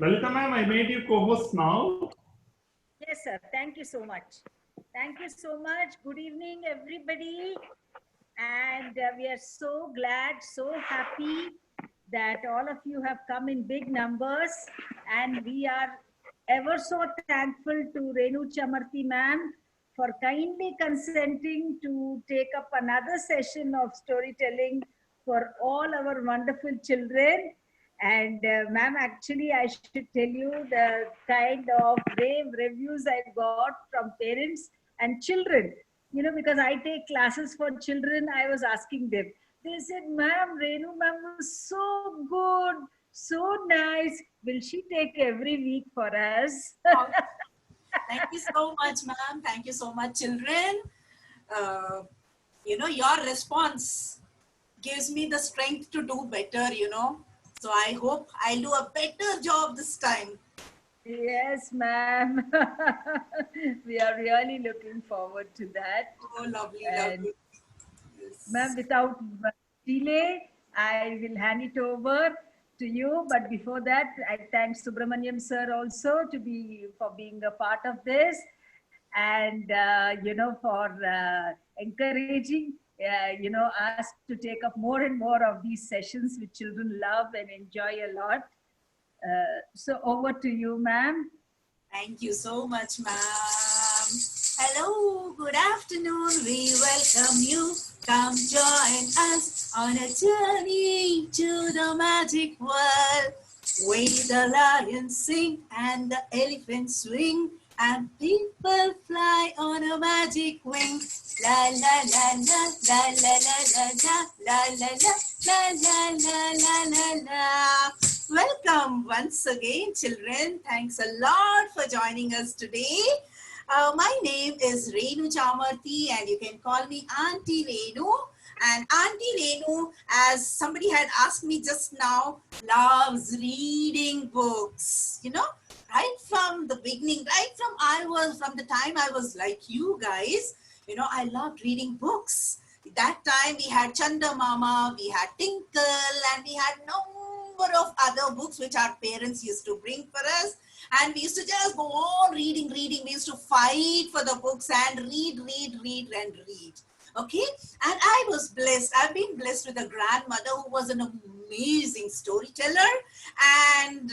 Lalita ma'am, I made you co-host now. Yes, sir. Thank you so much. Thank you so much. Good evening, everybody. And we are so glad, so happy that all of you have come in big numbers. And we are ever so thankful to Renu Chamarthi ma'am for kindly consenting to take up another session of storytelling for all our wonderful children. And ma'am, actually, I should tell you the kind of rave reviews I got from parents and children. You know, because I take classes for children, I was asking them. They said, "Ma'am, Renu ma'am was so good, so nice. Will she take every week for us?" Oh, thank you so much, ma'am. Thank you so much, children. Uh, your response gives me the strength to do better. So I hope I'll do a better job this time. Yes, ma'am. We are really looking forward to that. Oh, lovely, And lovely. Yes. ma'am, without delay, I will hand it over to you. But before that, I thank Subramaniam sir also to be for being a part of this, and for encouraging us to take up more and more of these sessions which children love and enjoy a lot. So over to you, ma'am. Thank you so much, ma'am. Hello, good afternoon. We welcome you. Come join us on a journey to the magic world. Where the lions sing and the elephants swing and people fly on a magic wing. La la la la la la la la la la la la la la la la. Welcome once again, children. Thanks a lot for joining us today. My name is Renu Chamarthi, and you can call me Auntie Renu. And Auntie Renu, as somebody had asked me just now, loves reading books. Right from the beginning, from the time I was like you guys, I loved reading books. That time we had Chanda Mama, we had Tinkle, and we had number of other books which our parents used to bring for us. And we used to just go on reading. We used to fight for the books and read. Okay. And I was blessed. I've been blessed with a grandmother who was an amazing storyteller. And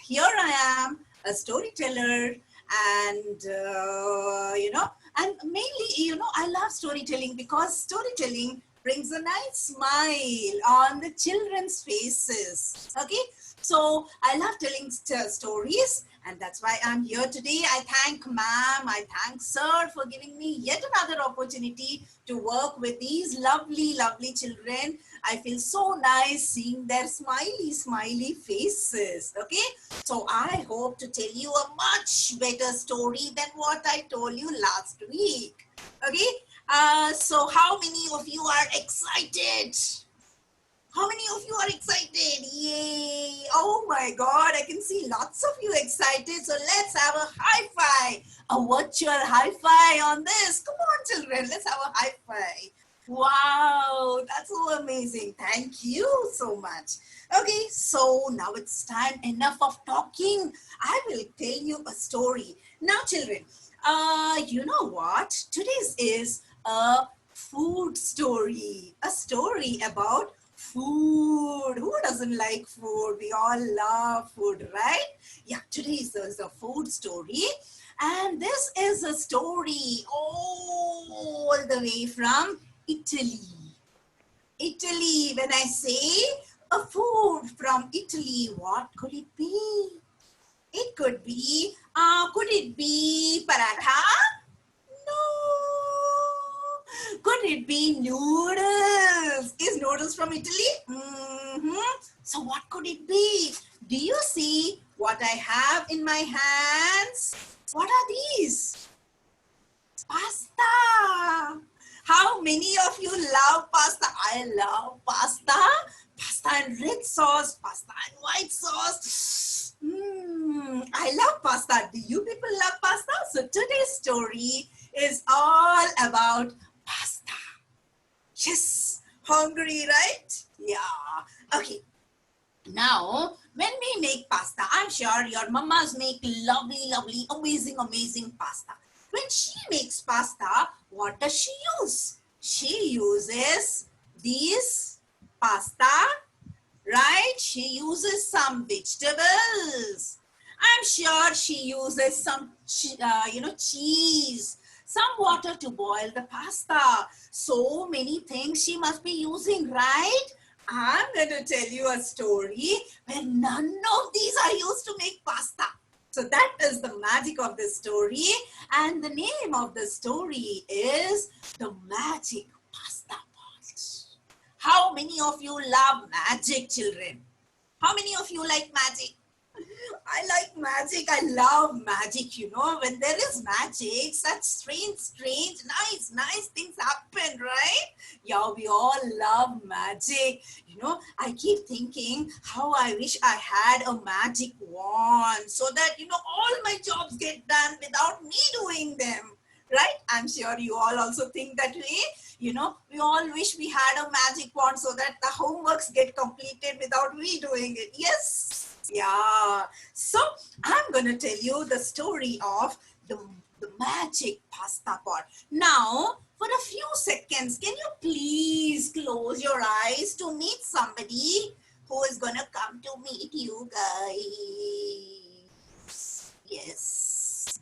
here I am, a storyteller. And, and mainly, I love storytelling because storytelling brings a nice smile on the children's faces. Okay. So I love telling stories, and that's why I'm here today. I thank ma'am, I thank sir for giving me yet another opportunity to work with these lovely, lovely children. I feel so nice seeing their smiley faces. Okay. So I hope to tell you a much better story than what I told you last week. Okay. So how many of you are excited? How many of you are excited? Yay! Oh my God, I can see lots of you excited. So let's have a high five, a virtual high five on this. Come on, children, let's have a high five. Wow, that's so amazing. Thank you so much. Okay, so now it's time enough of talking. I will tell you a story. Now, children, you know what? Today's is a food story. A story about food. Who doesn't like food? We all love food, right? Yeah, today is a food story. And this is a story all the way from Italy. Italy, when I say a food from Italy, what could it be? It could be paratha? No. Could it be noodles? Is noodles from Italy? So what could it be? Do you see what I have in my hands? What are these? Pasta. How many of you love pasta? I love pasta. Pasta and red sauce, pasta and white sauce. I love pasta. Do you people love pasta? So today's story is all about pasta. Yes, hungry, right? Yeah. Okay. Now, when we make pasta, I'm sure your mamas make lovely, lovely, amazing, amazing pasta. When she makes pasta, what does she use? She uses these pasta, right? She uses some vegetables. I'm sure she uses some, cheese, some water to boil the pasta. So many things she must be using, right? I'm going to tell you a story where none of these are used to make pasta. So that is the magic of the story. And the name of the story is The Magic Pasta Pot. How many of you love magic, children? How many of you like magic? I like magic. I love magic, When there is magic, such strange, nice things happen, right? Yeah, we all love magic. I keep thinking how I wish I had a magic wand so that, all my jobs get done without me doing them. Right? I'm sure you all also think that way. We all wish we had a magic wand so that the homeworks get completed without we doing it. Yes. Yeah. So I'm going to tell you the story of the magic pasta pot. Now, for a few seconds, can you please close your eyes to meet somebody who is going to come to meet you guys? Yes.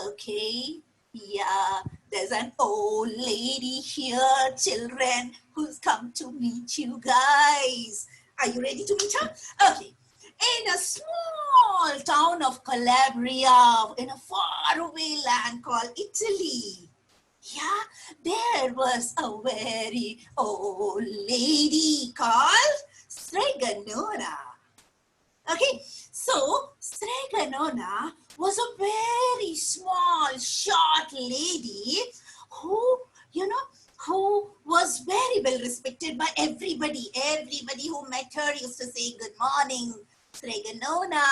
Okay. Yeah, there's an old lady here, children, who's come to meet you guys. Are you ready to meet her? Okay. In a small town of Calabria, in a faraway land called Italy, yeah, there was a very old lady called Stregonona. Okay, so Stregonona was a very small, short lady who, who was very well respected by everybody. Everybody who met her used to say, "Good morning, Stregonona.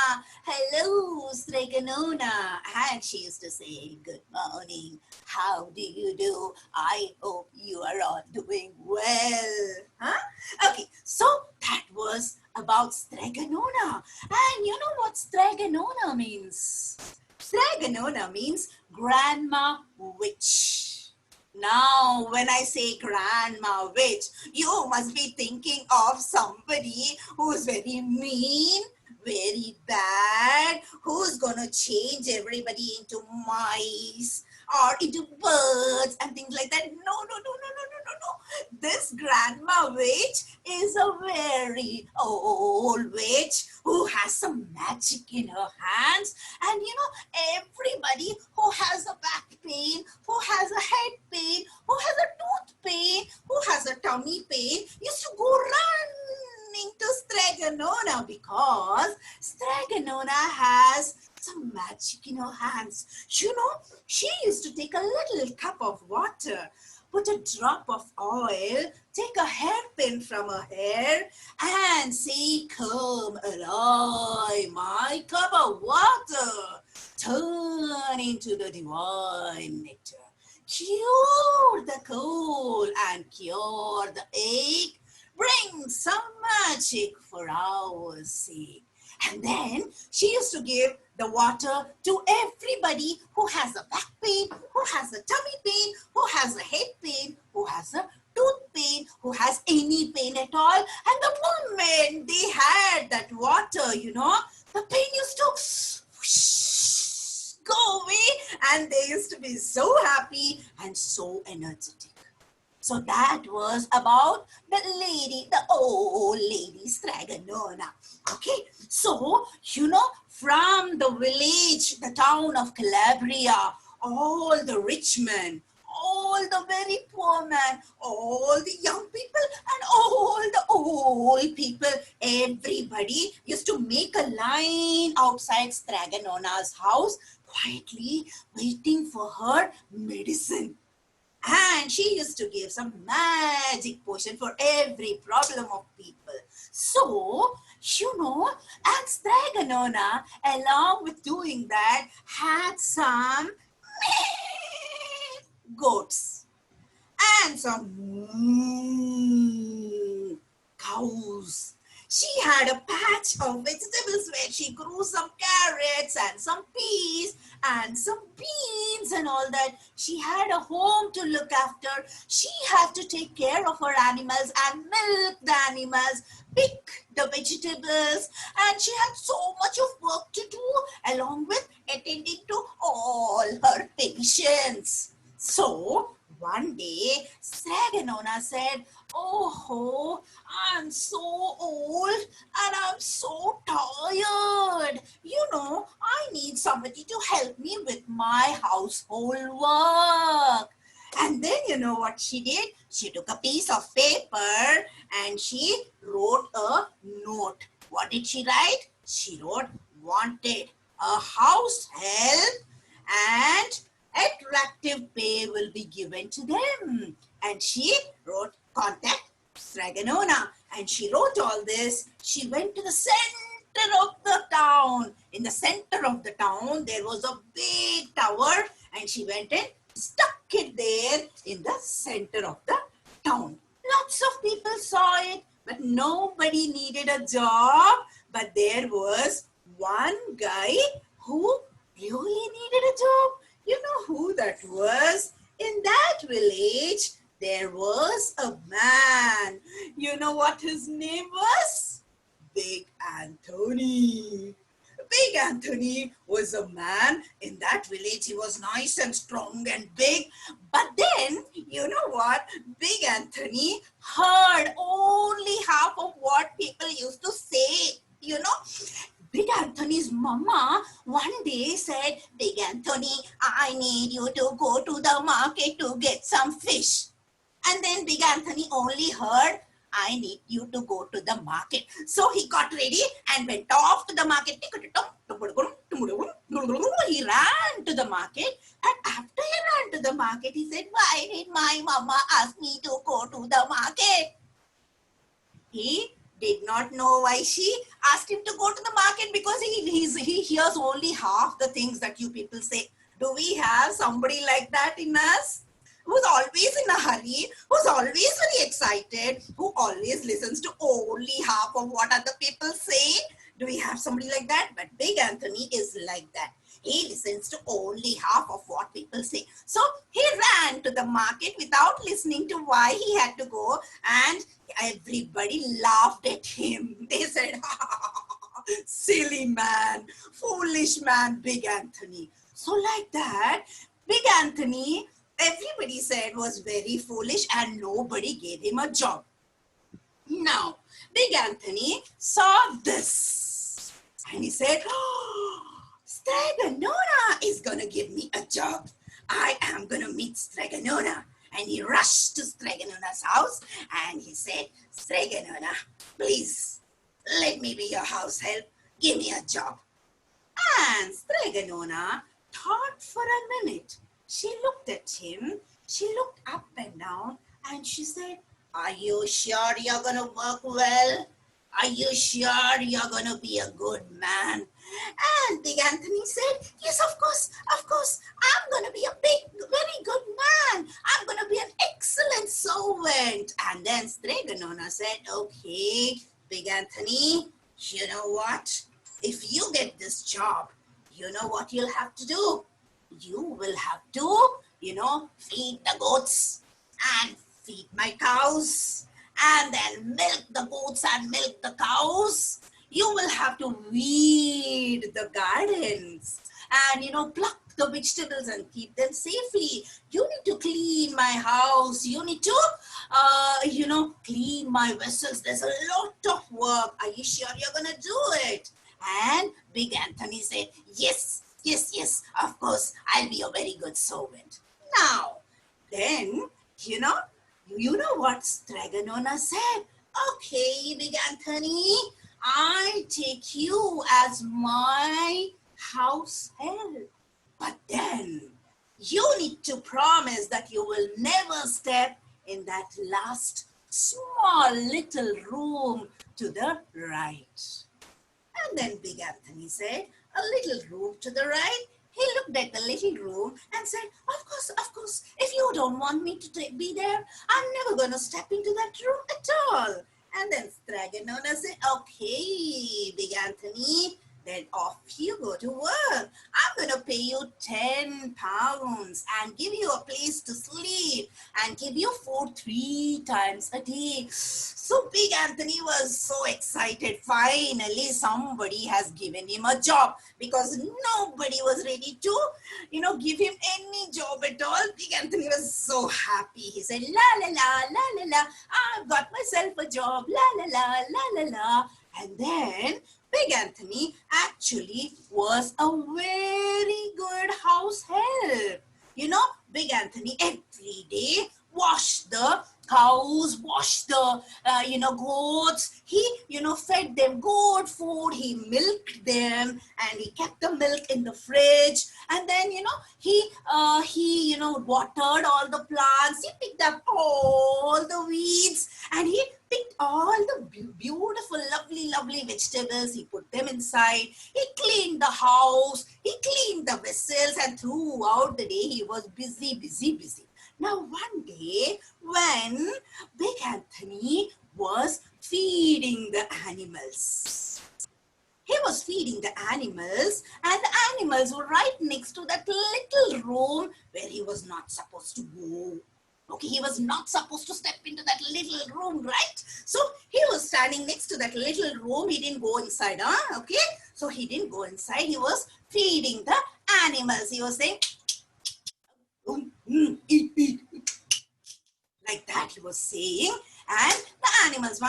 Hello, Stregonona." And she used to say, "Good morning. How do you do? I hope you are all doing well." Huh? Okay, so that was about Stregonona. And you know what Stregonona means? Stregonona means grandma witch. Now, when I say grandma witch, you must be thinking of somebody who's very mean, very bad, who's gonna change everybody into mice or into birds and things like that. No. This grandma witch is a very old witch who has some magic in her hands. And everybody who has a back pain, who has a head pain, who has a tooth pain, who has a tummy pain, used to go running to Stregonona because Stregonona has some magic in her hands. She used to take a little cup of water, put a drop of oil, take a hairpin from her hair and say, "Come alive, my cup of water, turn into the divine nectar. Cure the cold and cure the ache. Bring some magic for our sake." And then she used to give the water to everybody who has a back pain, who has a tummy pain, who has a head pain, who has a tooth pain, who has any pain at all. And the moment they had that water, the pain used to whoosh, go away, and they used to be so happy and so energetic. So that was about the old lady Stregonona. Okay, so, from the village, the town of Calabria, all the rich men, all the very poor men, all the young people, and all the old people, everybody used to make a line outside Stregonona's house, quietly waiting for her medicine. And she used to give some magic potion for every problem of people. So, and Stregonona, along with doing that, had some goats and some cows She had a patch of vegetables where she grew some carrots and some peas and some beans and all that. She had a home to look after. She had to take care of her animals and milk the animals, pick the vegetables, and she had so much of work to do along with attending to all her patients. So one day, Saganona said, "Oh, I'm so old and I'm so tired. I need somebody to help me with my household work." And then you know what she did? She took a piece of paper and she wrote a note. What did she write? She wrote, "Wanted a house help and attractive pay will be given to them." And she wrote, "Contact Straganona." And she wrote all this. She went to the center of the town. In the center of the town, there was a big tower, and she went and stuck it there in the center of the town. Lots of people saw it, but nobody needed a job. But there was one guy who really needed a job. You know who that was? In that village, there was a man. You know what his name was? Big Anthony. Big Anthony was a man in that village. He was nice and strong and big. But then, you know what? Big Anthony heard only half of what people used to say. Big Anthony's mama one day said, "Big Anthony, I need you to go to the market to get some fish." And then Big Anthony only heard, "I need you to go to the market." So he got ready and went off to the market. He ran to the market. And after he ran to the market, he said, "Why did my mama ask me to go to the market?" He did not know why she asked him to go to the market, because he hears only half the things that you people say. Do we have somebody like that in us? Who's always in a hurry, who's always very excited, who always listens to only half of what other people say? Do we have somebody like that? But Big Anthony is like that. He listens to only half of what people say. So he ran to the market without listening to why he had to go, and everybody laughed at him. They said, "Silly man, foolish man, Big Anthony." So like that, Big Anthony, everybody said was very foolish, and nobody gave him a job. Now, Big Anthony saw this, and he said, "Oh, Straganona is going to give me a job. I am going to meet Straganona." And he rushed to Straganona's house, and he said, "Straganona, please, let me be your house help. Give me a job." And Straganona thought for a minute. She looked at him, she looked up and down, and she said, "Are you sure you're going to work well? Are you sure you're going to be a good man?" And Big Anthony said, "Yes, of course. I'm going to be a very good man. I'm going to be an excellent servant." And then Straganona said, "Okay, Big Anthony, you know what? If you get this job, you know what you'll have to do? You will have to, feed the goats and feed my cows, and then milk the goats and milk the cows. You will have to weed the gardens and, pluck the vegetables and keep them safely. You need to clean my house. You need to, clean my vessels. There's a lot of work. Are you sure you're going to do it?" And Big Anthony said, yes, of course, I'll be a very good servant." Now, then, you know what Straganona said? "Okay, Big Anthony, I take you as my house help. But then you need to promise that you will never step in that last small little room to the right." And then Big Anthony said, "A little room to the right?" He looked at the little room and said, of course, if you don't want me to be there, I'm never going to step into that room at all." And then Straganona said, okay, Big Anthony, then off you go to work. I'm going to pay you 10 pounds and give you a place to sleep and give you food 3 times a day. So Big Anthony was so excited. Finally, somebody has given him a job because nobody was ready to, give him any job at all. Big Anthony was so happy. He said, la, la, la, la, la, la. I've got myself a job. La, la, la, la, la, la. And then Big Anthony actually was a very good house help. Big Anthony every day washed the cows, washed the, goats. He, fed them good food. He milked them and he kept the milk in the fridge. And then, he watered all the plants. He picked up all the weeds and he picked all the beautiful, lovely, lovely vegetables. He put them inside. He cleaned the house. He cleaned the vessels, and throughout the day, he was busy, busy, busy. Now, one day, when Big Anthony was feeding the animals, he was feeding the animals, and the animals were right next to that little room where he was not supposed to go. Okay, he was not supposed to step into that little room, right? So he was standing next to that little room. He didn't go inside, okay? So he didn't go inside. He was feeding the animals. He was saying, eat, eat. Like that he was saying. And the animals were,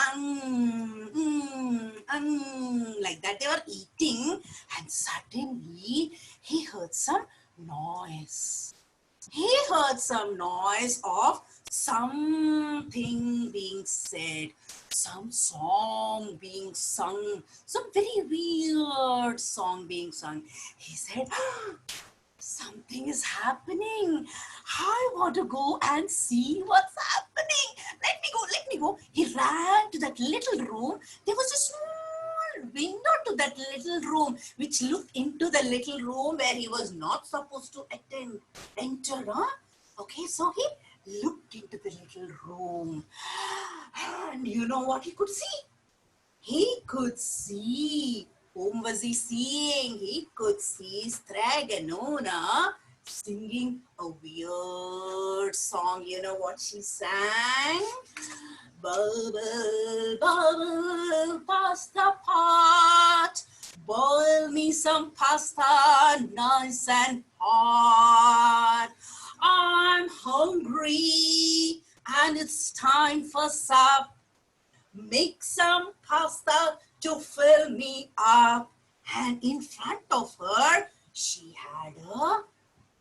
like that they were eating. And suddenly he heard some noise. He heard some noise of something being said, some song being sung, some very weird song being sung. He said, something is happening. I want to go and see what's happening. Let me go. He ran to that little room. There was a small window to that little room, which looked into the little room where he was not supposed to enter. Okay, so he looked into the little room. And you know what he could see? He could see. Whom was he seeing? He could see Straganona singing a weird song. You know what she sang? Bubble, bubble, pasta pot. Boil me some pasta, nice and hot. I'm hungry and it's time for supper. Make some pasta to fill me up. And in front of her, she had a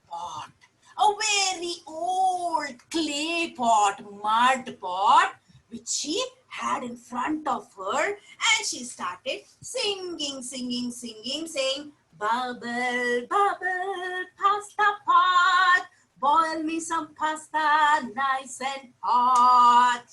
pot, a very old clay pot, mud pot, which she had in front of her. And she started singing, saying, bubble, bubble, pasta pot, boil me some pasta, nice and hot.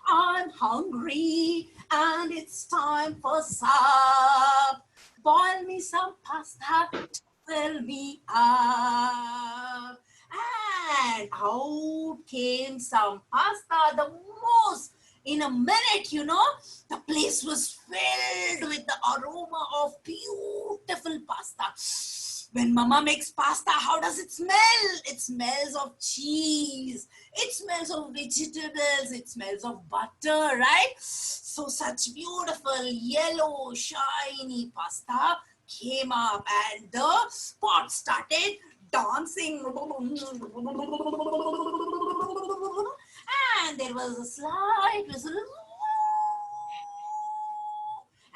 I'm hungry and it's time for supper. Boil me some pasta to fill me up. And out came some pasta, the most. In a minute, the place was filled with the aroma of beautiful pasta. When Mama makes pasta, how does it smell? It smells of cheese. It smells of vegetables. It smells of butter, right? So such beautiful yellow, shiny pasta came up and the pot started dancing. And there was a slight whistle.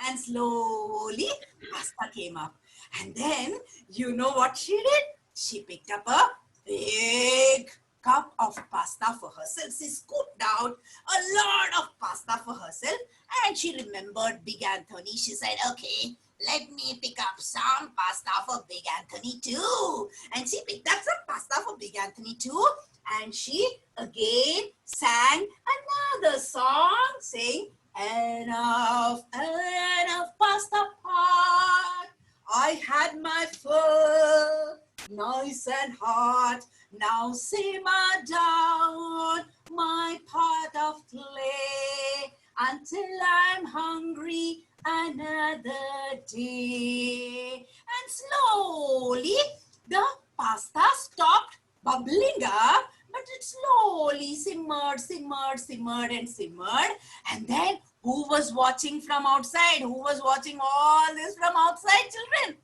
And slowly pasta came up. And then, you know what she did? She picked up a big cup of pasta for herself. She scooped out a lot of pasta for herself. And she remembered Big Anthony. She said, okay, let me pick up some pasta for Big Anthony too. And she picked up some pasta for Big Anthony too. And she again sang another song saying, enough, enough pasta pot. I had my fill, nice and hot. Now simmer down my pot of clay. until I'm hungry another day. And slowly the pasta stopped bubbling up, but it slowly simmered, simmered, simmered, and simmered. And then who was watching from outside? Who was watching all this from outside, children?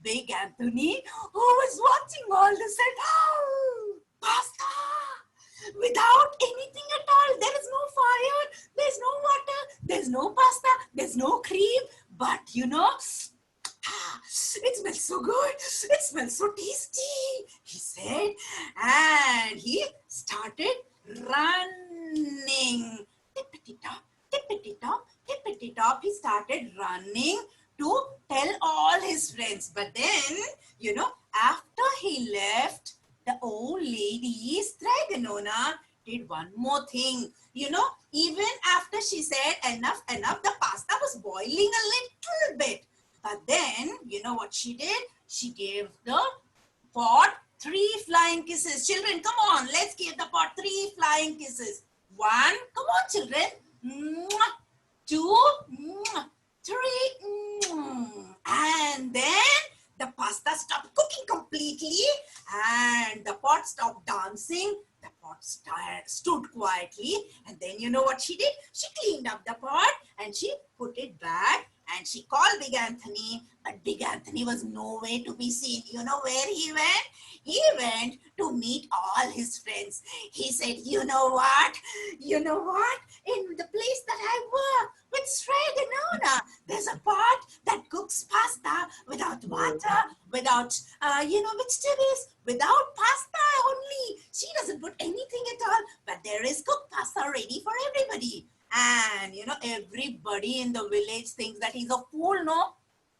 Big Anthony, who was watching all this, said, "Oh, pasta! Without anything at all. There is no fire, there's no water, there's no pasta, there's no cream. But you know, it smells so good. It smells so tasty," he said. And he started running. Tippity-top, tippity-top, tippity-top. He started running to tell all his friends. But then, you know, after he left, the old lady, Straganona, did one more thing. You know, even after she said enough, enough, the pasta was boiling a little bit. But then, you know what she did? She gave the pot 3 flying kisses. Children, come on, let's give the pot 3 flying kisses. 1, come on, children. 2, 3. And then the pasta stopped cooking completely and the pot stopped dancing. The pot stood quietly, and then you know what she did? She cleaned up the pot and she put it back and she called Big Anthony, but Big Anthony was nowhere to be seen. You know where he went? He went to meet all his friends. He said, you know what? You know what? In the place that I work with Straganona, there's a pot that cooks pasta without water, without, vegetables, without pasta only. She doesn't put anything at all, but there is cooked pasta ready for everybody. And, you know, everybody in the village thinks that he's a fool, no?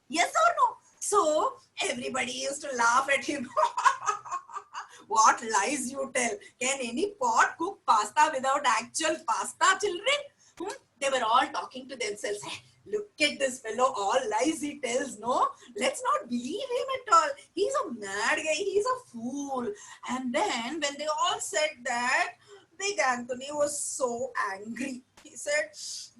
Yes or no? So, everybody used to laugh at him. What lies you tell? Can any pot cook pasta without actual pasta, children? They were all talking to themselves. Hey, look at this fellow, all lies he tells, no? Let's not believe him at all. He's a mad guy, he's a fool. And then when they all said that, Big Anthony was so angry. He said,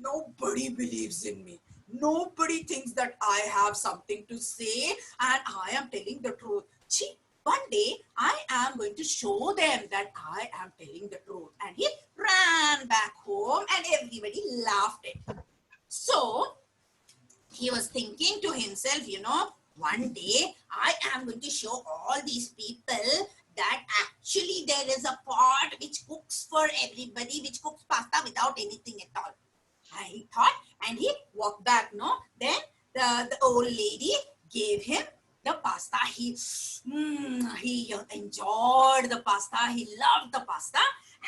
nobody believes in me. Nobody thinks that I have something to say and I am telling the truth. Gee, one day I am going to show them that I am telling the truth. And he ran back home and everybody laughed at him. So he was thinking to himself, you know, one day I am going to show all these people that actually there is a pot which cooks for everybody, which cooks pasta without anything at all. And he thought, and he walked back, no? Then the old lady gave him the pasta. He enjoyed the pasta. He loved the pasta.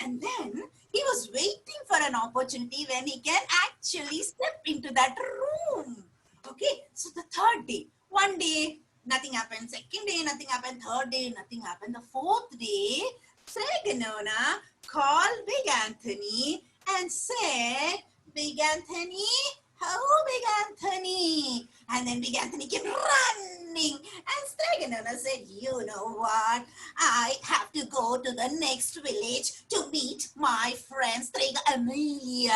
And then he was waiting for an opportunity when he can actually step into that room. Okay, so the third day, one day, nothing happened. Second day, nothing happened. Third day, nothing happened. The fourth day, Straganona called Big Anthony and said, Big Anthony, oh, Big Anthony. And then Big Anthony came running. And Straganona said, you know what? I have to go to the next village to meet my friend Strega Amelia.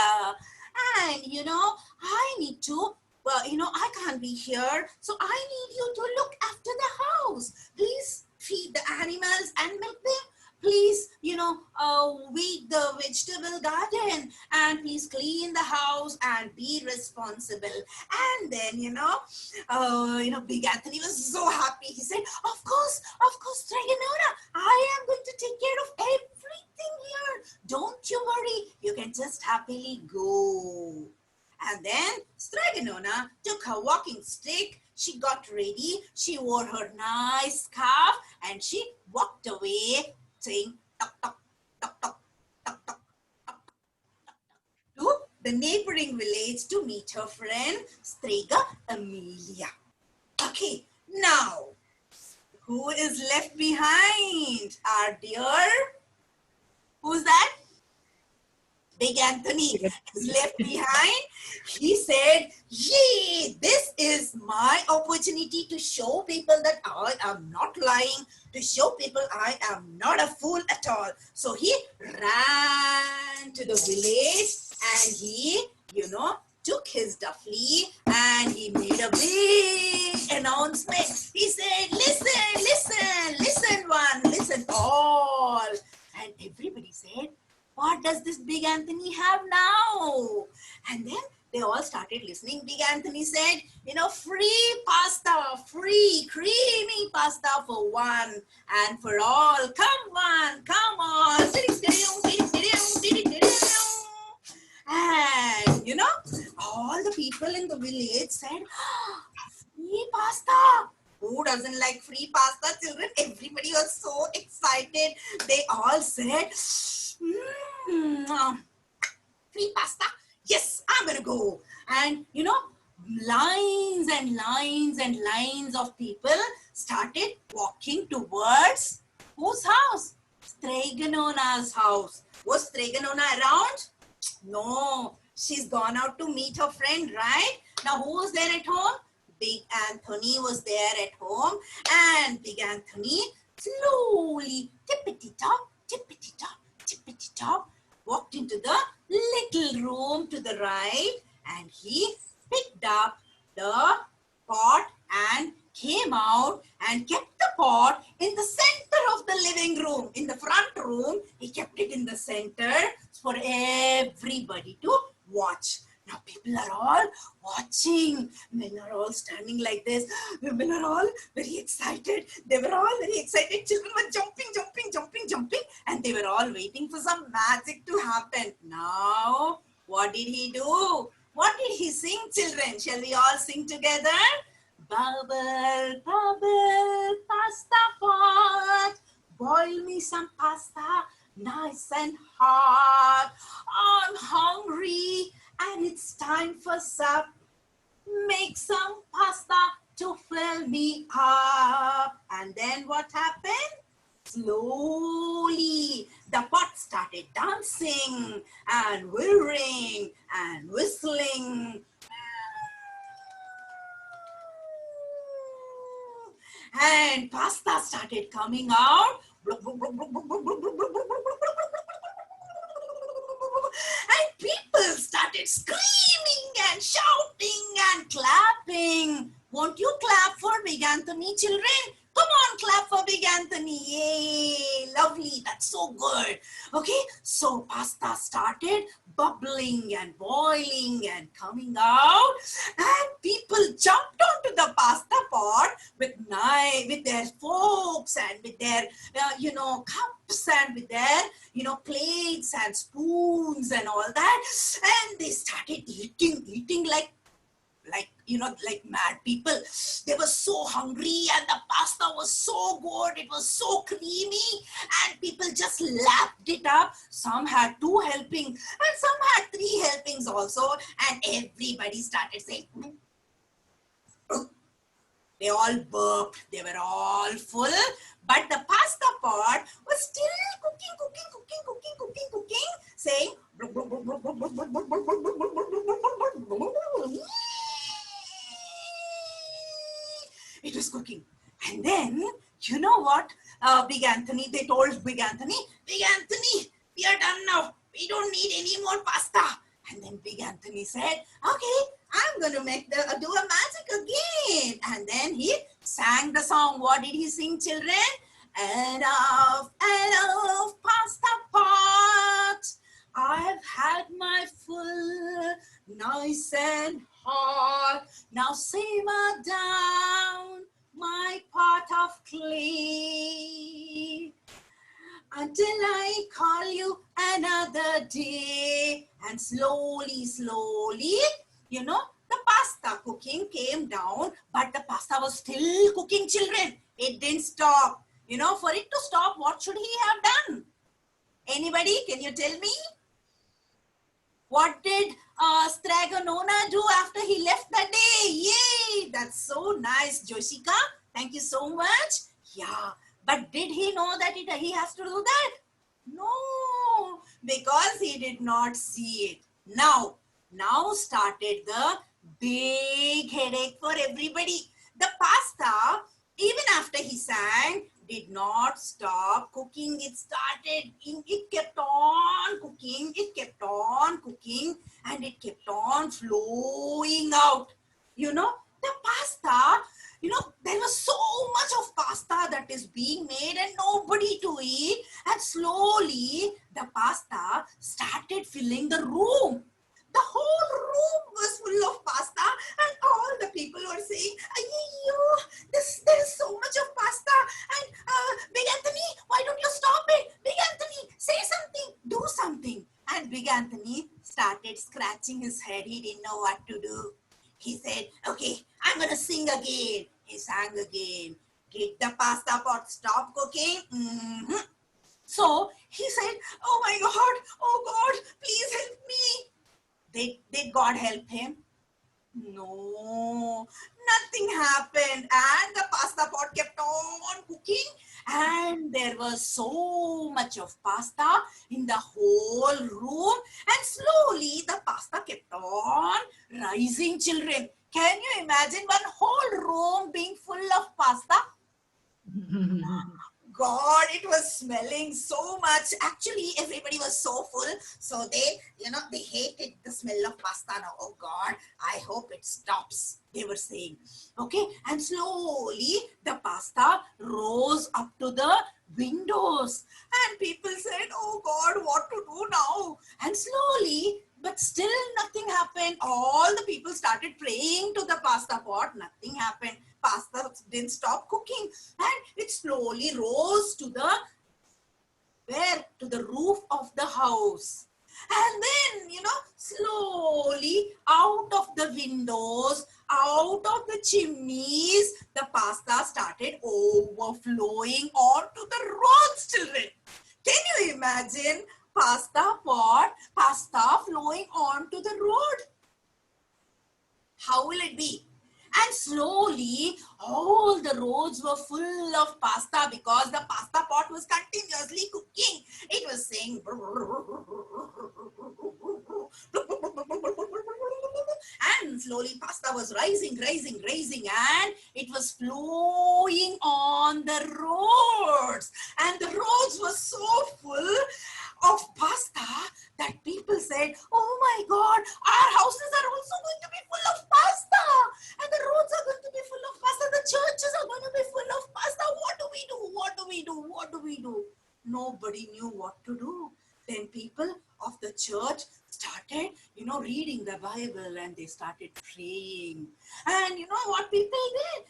And, you know, I need to, well, you know, I can't be here. So I need you to look after the house. Please feed the animals and milk them. Please, you know, weed the vegetable garden and please clean the house and be responsible. And then, you know, Big Anthony was so happy. He said, of course, Straganona, I am going to take care of everything here. Don't you worry. You can just happily go. And then Straganona took her walking stick. She got ready. She wore her nice scarf and she walked away saying tok, tok, tok, tok, tok, tok, tok, to the neighboring village to meet her friend Strega Amelia. Okay, now who is left behind? Our dear, who's that? Big Anthony is left behind. He said, yay, this is my opportunity to show people that I am not lying, to show people I am not a fool at all. So he ran to the village and he took his duffly and he made a big announcement. He said, listen one, listen all. And everybody said, what does this Big Anthony have now? And then they all started listening. Big Anthony said, free pasta, free creamy pasta for one and for all. Come on. And, all the people in the village said, free pasta. Who doesn't like free pasta, children? Everybody was so excited. They all said, free pasta? Yes, I'm going to go. And, lines and lines and lines of people started walking towards whose house? Straganona's house. Was Straganona around? No, she's gone out to meet her friend, right? Now, who was there at home? Big Anthony was there at home, and Big Anthony slowly, tippity-top, walked into the little room to the right, and he picked up the pot and came out and kept the pot in the center of the living room. In the front room, he kept it in the center for everybody to watch. Now people are all watching. Men are all standing like this. Women are all very excited. They were all very excited. Children were jumping. And they were all waiting for some magic to happen. Now, what did he do? What did he sing, children? Shall we all sing together? Bubble, bubble, pasta pot. Boil me some pasta, nice and hot. I'm hungry and it's time for sup. Make some pasta to fill me up. And then what happened? Slowly, the pot started dancing and whirring and whistling. And pasta started coming out. And people started screaming and shouting and clapping. Won't you clap for Big Anthony, children? Come on, clap for Big Anthony. Yay, lovely. That's so good. Okay, so pasta started bubbling and boiling and coming out. And people jumped onto the pasta pot with their forks and with their, cups and with their, plates and spoons and all that. And they started eating like mad people. They were so hungry and the pasta was so good. It was so creamy and people just lapped it up. Some had 2 helpings and some had 3 helpings also. And everybody started saying, they all burped. They were all full. But the pasta pot was still cooking, saying, it was cooking. And then, you know what, Big Anthony, they told Big Anthony, we are done now. We don't need any more pasta. And then Big Anthony said, okay, I'm going to do a magic again. And then he sang the song. What did he sing, children? Enough pasta pot. I've had my full, nice and hot. Now simmer down my pot of clay until I call you another day. And slowly, the pasta cooking came down, but the pasta was still cooking, children. It didn't stop. For it to stop, what should he have done? Anybody, can you tell me? What did Straganona do after he left that day? Yay! That's so nice, Joshika. Thank you so much. Yeah, but did he know that he has to do that? No, because he did not see it. Now started the big headache for everybody. The pasta, even after he sang, did not stop cooking. It kept on cooking, it kept on cooking, and it kept on flowing out. The pasta, there was so much of pasta that is being made and nobody to eat. And slowly the pasta started filling the room. The whole room was full of pasta, and all the people were saying, there is so much of pasta. And Big Anthony, why don't you stop it? Big Anthony, say something, do something. And Big Anthony started scratching his head. He didn't know what to do. He said, okay, I'm going to sing again. He sang again. Did the pasta pot stop cooking? So he said, oh God, please help me. Did God help him? No, nothing happened. And the pasta pot kept on cooking. And there was so much of pasta in the whole room. And slowly the pasta kept on rising, children. Can you imagine one whole room being full of pasta? God, it was smelling so much. Actually, everybody was so full. So they hated the smell of pasta now. Oh God, I hope it stops, they were saying. Okay, and slowly the pasta rose up to the windows. And people said, oh God, what to do now? And slowly, but still nothing happened. All the people started praying to the pasta pot. Nothing happened. Pasta didn't stop cooking, and it slowly rose to the roof of the house. And then, slowly out of the windows, out of the chimneys, the pasta started overflowing onto the roads, children. Can you imagine pasta flowing onto the road? How will it be? And slowly, all the roads were full of pasta because the pasta pot was continuously cooking. It was saying, and slowly pasta was rising, and it was flowing on the roads. And the roads were so full of pasta that people said, oh my God, our houses are also going to be full of pasta. And the roads are going to be full of pasta. The churches are going to be full of pasta. What do we do? What do we do? What do we do? Nobody knew what to do. Then people of the church started, reading the Bible, and they started praying. And you know what people did?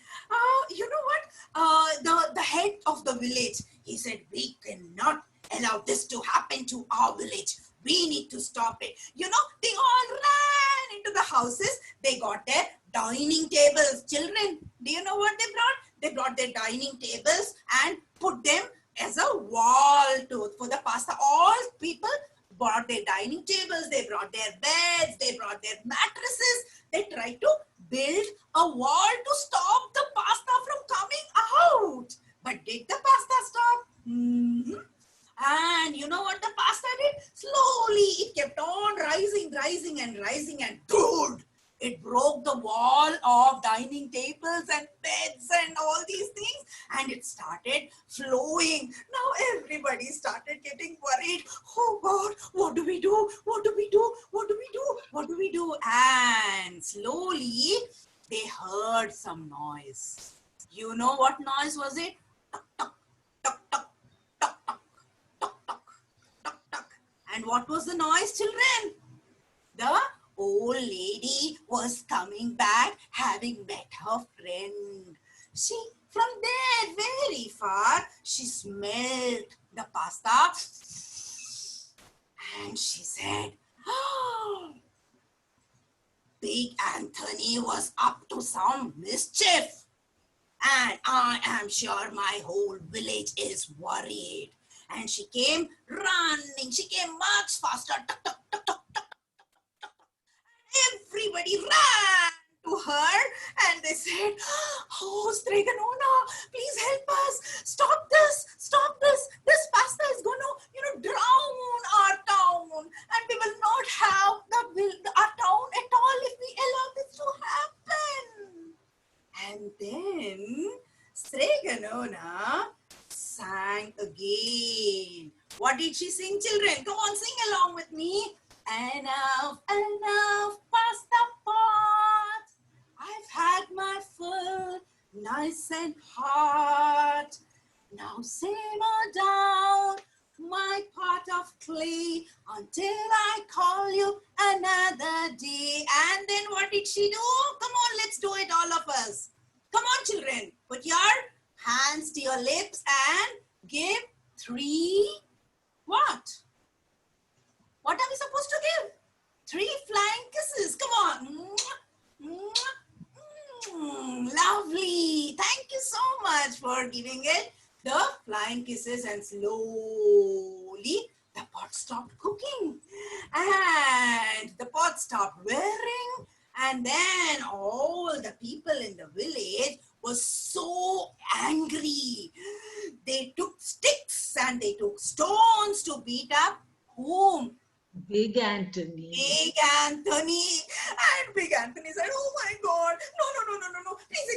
The head of the village, he said, we cannot allow this to happen to our village. We need to stop it. They all ran into the houses. They got their dining tables. Children, do you know what they brought? They brought their dining tables and put them as a wall for the pasta. All people brought their dining tables. They brought their beds. They brought their mattresses. They tried to build a wall to stop the pasta from coming out. But did the pasta stop? And you know what the pasta did? Slowly it kept on rising, and dude, it broke the wall of dining tables and beds and all these things, and it started flowing. Now everybody started getting worried. Oh God, what do we do? What do we do? What do we do? What do we do? And slowly they heard some noise. You know what noise was it? Tuck, tuck, tuck, tuck. And what was the noise, children? The old lady was coming back, having met her friend. From there, very far, she smelled the pasta. And she said, oh, Big Anthony was up to some mischief. And I am sure my whole village is worried. And she came running. She came much faster. Tuck, tuck, tuck, tuck, tuck, tuck. Everybody ran to her and they said, oh, Streganona, please help us. Stop this. Stop this. This pasta is going to, drown our town. And we will not have our town at all if we allow this to happen. And then Streganona sang again. What did she sing, children? Come on, sing along with me. Enough, pass the pot. I've had my fill, nice and hot. Now simmer down my pot of clay until I call you another day. And then what did she do? Come on, let's do it, all of us. Come on, children. Put your hands to your lips and give 3 what? What are we supposed to give? 3 flying kisses. Come on. Lovely. Thank you so much for giving it the flying kisses, and slowly the pot stopped cooking and the pot stopped whirring, and then all the people in the village were so angry. They took sticks and they took stones to beat up whom? Big Anthony. Big Anthony. And Big Anthony said, oh my God, no, please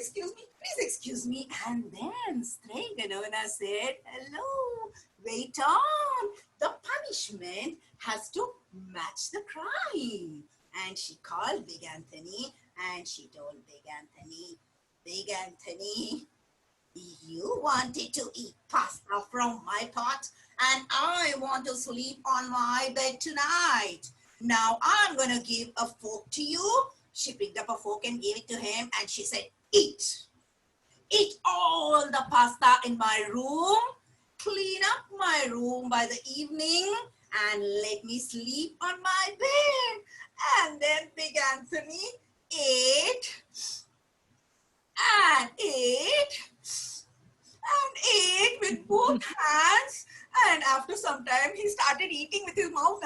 excuse me. And then Stregonona said, hello, wait on. The punishment has to match the crime. And she called Big Anthony and she told Big Anthony, you wanted to eat pasta from my pot and I want to sleep on my bed tonight. Now I'm going to give a fork to you. She picked up a fork and gave it to him and she said, eat. Eat all the pasta in my room. Clean up my room by the evening and let me sleep on my bed. And then Big Anthony ate and ate and ate with both hands, and after some time he started eating with his mouth.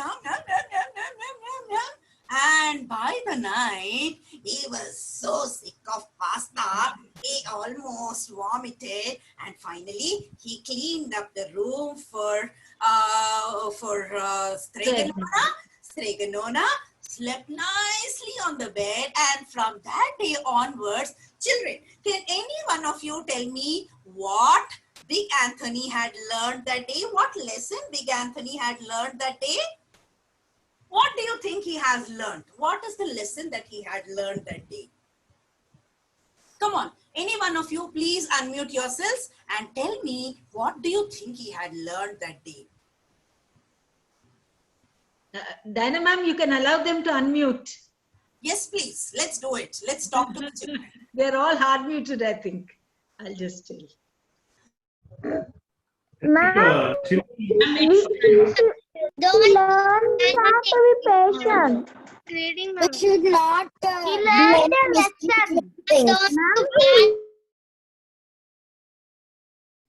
And by the night he was so sick of pasta he almost vomited, and finally he cleaned up the room for Stregonona slept nicely on the bed, and from that day onwards, children, can any one of you tell me what Big Anthony had learned that day? What lesson Big Anthony had learned that day? What do you think he has learned? What is the lesson that he had learned that day? Come on, any one of you, please unmute yourselves and tell me, what do you think he had learned that day? Diana ma'am, you can allow them to unmute. Yes, please. Let's do it. Let's talk to the children. They're all hard muted, I think. I'll just tell. Children, Don't learn not to be patient. We should not learn the lesson.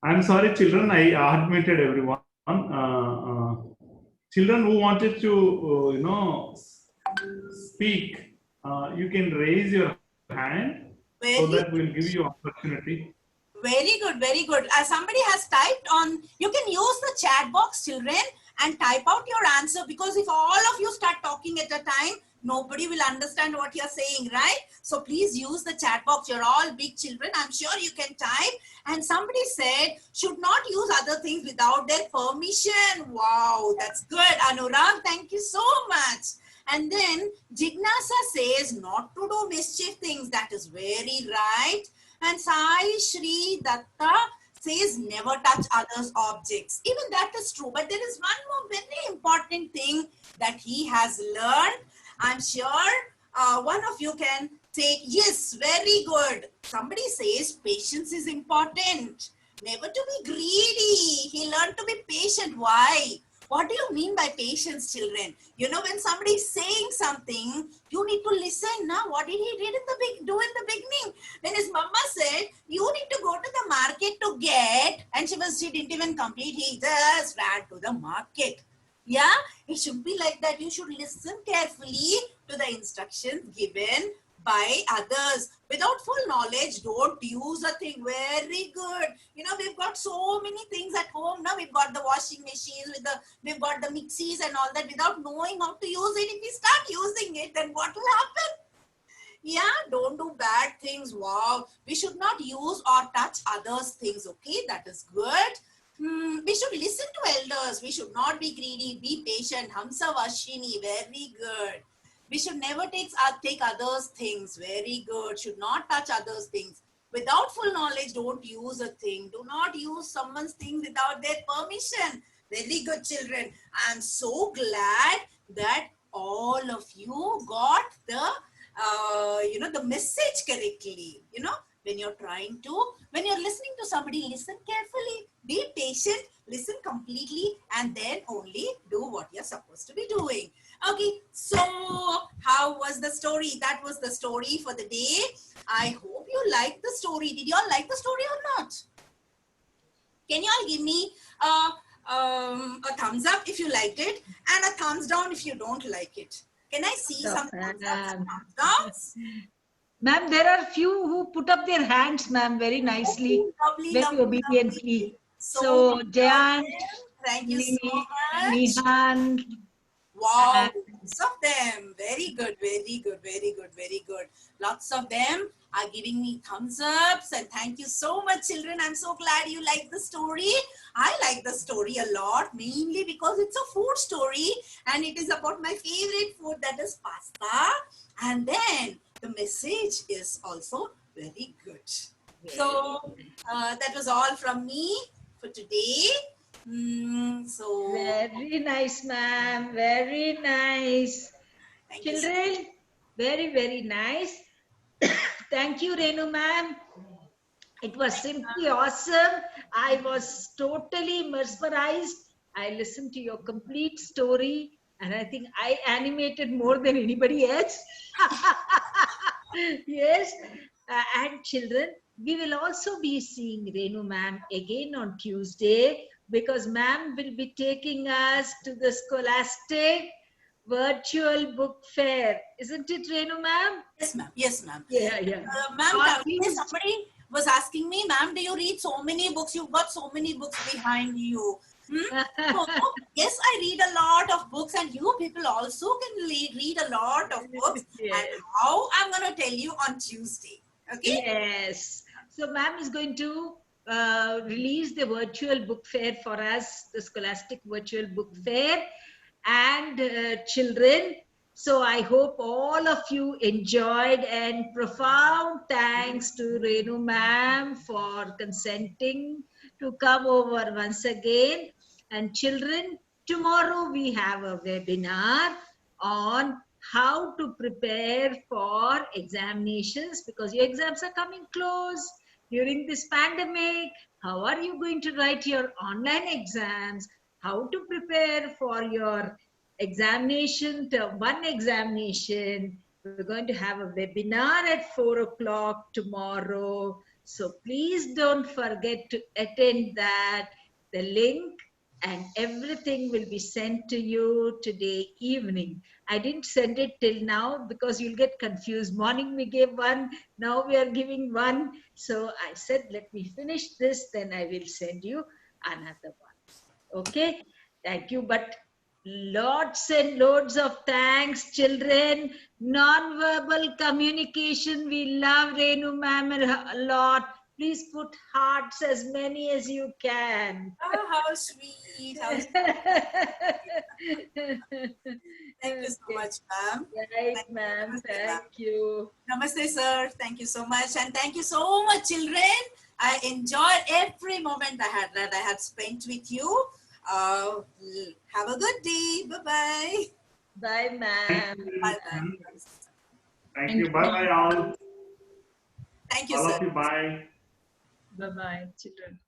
I'm sorry, children, I admitted everyone. Children who wanted to, speak, you can raise your hand so that we'll give you opportunity. Very good, very good. Somebody has typed on, you can use the chat box, children, and type out your answer, because if all of you start talking at a time, nobody will understand what you're saying, right? So please use the chat box. You're all big children. I'm sure you can type. And somebody said, should not use other things without their permission. Wow, that's good. Anurag, thank you so much. And then Jignasa says not to do mischief things. That is very right. And Sai Shri Datta says never touch others' objects. Even that is true. But there is one more very important thing that he has learned. I'm sure one of you can say, yes, very good. Somebody says patience is important. Never to be greedy. He learned to be patient. Why? What do you mean by patience, children? You know, when somebody is saying something, you need to listen. Now, what did he do in the beginning? When his mama said, you need to go to the market to get, and she didn't even complete, he just ran to the market. Yeah, it should be like that. You should listen carefully to the instructions given by others. Without full knowledge, don't use a thing. Very good. You know, we've got so many things at home now. We've got the washing machines, we've got the mixies and all that. Without knowing how to use it, if we start using it, then what will happen? Yeah, don't do bad things. Wow. We should not use or touch others' things. Okay, that is good. we should listen to elders. We should not be greedy. Be patient. Hamsa Vashini. Very good. We should never take others' things. Very good. Should not touch others' things. Without full knowledge, don't use a thing. Do not use someone's thing without their permission. Very good, children. I'm so glad that all of you got the, the message correctly. When you're listening to somebody, listen carefully, be patient, listen completely, and then only do what you're supposed to be doing. Okay, so how was the story? That was the story for the day. I hope you liked the story. Did you all like the story or not? Can you all give me a thumbs up if you liked it and a thumbs down if you don't like it? Can I see some thumbs ups and thumbs downs? Ma'am, there are few who put up their hands, ma'am, very nicely, lovely, very lovely, obediently. lovely. So Jayant, thank you so much. Nihan. Wow, lots of them. Very good, very good, very good, very good. Lots of them are giving me thumbs ups, and thank you so much, children. I'm so glad you like the story. I like the story a lot, mainly because it's a food story and it is about my favorite food, that is pasta. And then the message is also very good. So that was all from me for today. So Very nice, ma'am. Very nice. thank Children, you. very, very nice. Thank you, Renu, ma'am. It was simply awesome. I was totally mesmerized. I listened to your complete story, and I think I animated more than anybody else. Yes. And children, we will also be seeing Renu ma'am again on Tuesday, because ma'am will be taking us to the Scholastic virtual book fair. Isn't it, Renu ma'am? Yes, ma'am. Yes, ma'am. Yeah, yeah. Ma'am, somebody was asking me, ma'am, do you read so many books? You've got so many books behind you. So, yes, I read a lot of books, and you people also can read a lot of books. Yes. And how I'm going to tell you on Tuesday. Okay? Yes. So ma'am is going to release the virtual book fair for us, the Scholastic virtual book fair, and children. So I hope all of you enjoyed, and profound thanks to Renu ma'am for consenting to come over once again. And children, tomorrow we have a webinar on how to prepare for examinations, because your exams are coming close during this pandemic. How are you going to write your online exams? How to prepare for your examination, one examination. We're going to have a webinar at 4 o'clock tomorrow. So please don't forget to attend that. The link and everything will be sent to you today evening. I didn't send it till now because you'll get confused. Morning we gave one, now we are giving one. So I said, let me finish this, then I will send you another one. Okay, thank you. But lots and loads of thanks, children. Non-verbal communication, we love Renu ma'am a lot. Please put hearts, as many as you can. Oh, how sweet. How sweet. Thank you so much, ma'am. Right, ma'am. Thank you. Namaste, sir. Thank you so much. And thank you so much, children. I enjoyed every moment that I had spent with you. Have a good day. Bye-bye. Bye, ma'am. Bye-bye. Thank you. Bye-bye all. Thank you, All sir. of you, bye. Bye-bye, children.